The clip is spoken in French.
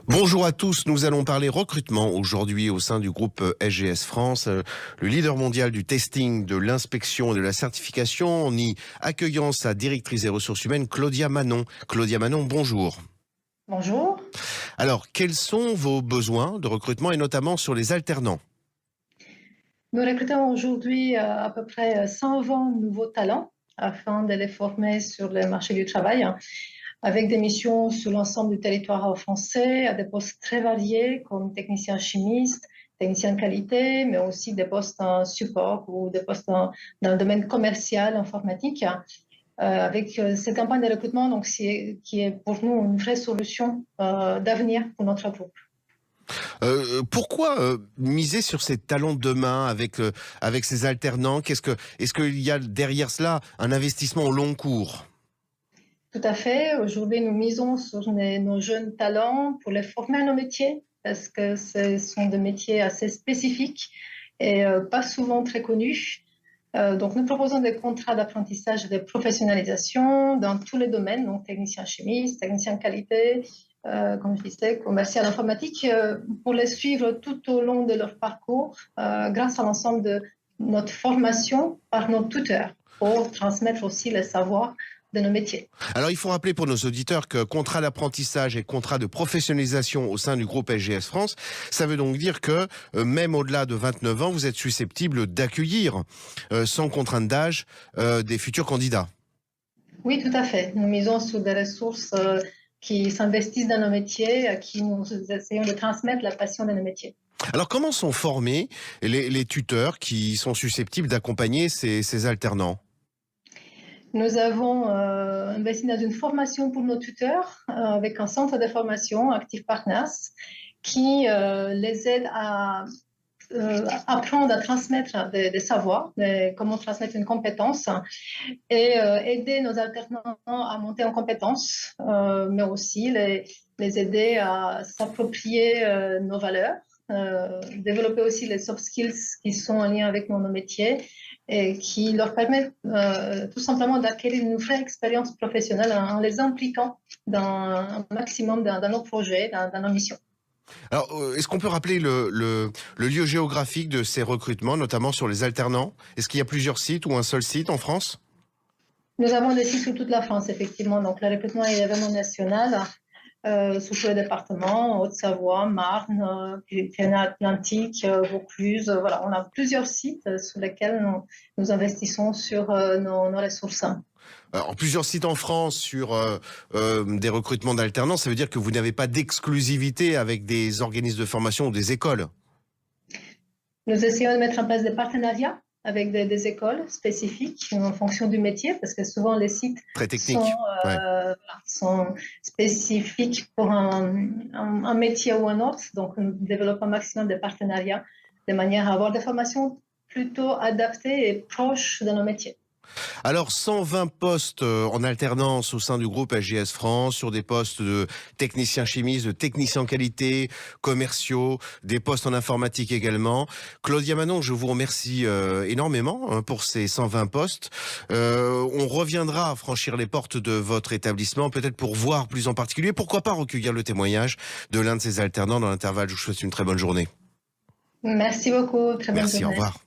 Bonjour à tous, nous allons parler recrutement aujourd'hui au sein du groupe SGS France, le leader mondial du testing, de l'inspection et de la certification, en y accueillant sa directrice des ressources humaines, Claudia Manon. Claudia Manon, bonjour. Bonjour. Alors, quels sont vos besoins de recrutement et notamment sur les alternants? Nous recrutons aujourd'hui à peu près 120 nouveaux talents afin de les former sur le marché du travail, avec des missions sur l'ensemble du territoire français, à des postes très variés comme technicien chimiste, technicien qualité, mais aussi des postes en support ou des postes dans le domaine commercial, informatique. Avec cette campagne de recrutement donc, qui est pour nous une vraie solution d'avenir pour notre groupe. Pourquoi miser sur ces talents de demain avec ces alternants? Est-ce qu'il y a derrière cela un investissement au long cours? Tout à fait. Aujourd'hui, nous misons sur nos jeunes talents pour les former à nos métiers, parce que ce sont des métiers assez spécifiques et pas souvent très connus. Donc, nous proposons des contrats d'apprentissage et de professionnalisation dans tous les domaines, donc technicien chimiste, technicien qualité, comme je disais, commercial informatique, pour les suivre tout au long de leur parcours, grâce à l'ensemble de notre formation par nos tuteurs, pour transmettre aussi les savoirs de nos métiers. Alors, il faut rappeler pour nos auditeurs que contrat d'apprentissage et contrat de professionnalisation au sein du groupe SGS France, ça veut donc dire que même au-delà de 29 ans, vous êtes susceptible d'accueillir, sans contrainte d'âge, des futurs candidats. Oui, tout à fait. Nous misons sur des ressources qui s'investissent dans nos métiers, à qui nous essayons de transmettre la passion de nos métiers. Alors, comment sont formés les tuteurs qui sont susceptibles d'accompagner ces alternants? Nous avons investi dans une formation pour nos tuteurs avec un centre de formation, Active Partners, qui les aide à apprendre à transmettre des savoirs, comment transmettre une compétence et aider nos alternants à monter en compétences, mais aussi les aider à s'approprier nos valeurs, développer aussi les soft skills qui sont en lien avec nos métiers et qui leur permettent tout simplement d'acquérir une vraie expérience professionnelle en les impliquant dans un maximum dans nos projets, dans nos missions. Alors, est-ce qu'on peut rappeler le lieu géographique de ces recrutements, notamment sur les alternants? Est-ce qu'il y a plusieurs sites ou un seul site en France? Nous avons des sites sur toute la France, effectivement. Donc, le recrutement est vraiment national, sur tous les départements, Haute-Savoie, Marne, Pyrénées-Atlantiques, Vaucluse. Voilà, on a plusieurs sites sur lesquels nous investissons sur nos ressources. Alors, plusieurs sites en France sur des recrutements d'alternants, ça veut dire que vous n'avez pas d'exclusivité avec des organismes de formation ou des écoles? Nous essayons de mettre en place des partenariats avec des écoles spécifiques en fonction du métier, parce que souvent les sites Très technique. Ouais. sont spécifiques pour un métier ou un autre. Donc, nous développons un maximum de partenariats de manière à avoir des formations plutôt adaptées et proches de nos métiers. Alors, 120 postes en alternance au sein du groupe SGS France, sur des postes de technicien chimiste, de technicien qualité, commerciaux, des postes en informatique également. Claudia Manon, je vous remercie énormément pour ces 120 postes. On reviendra franchir les portes de votre établissement, peut-être pour voir plus en particulier, pourquoi pas recueillir le témoignage de l'un de ces alternants dans l'intervalle. Je vous souhaite une très bonne journée. Merci beaucoup. Très bonne Merci, au journée. revoir.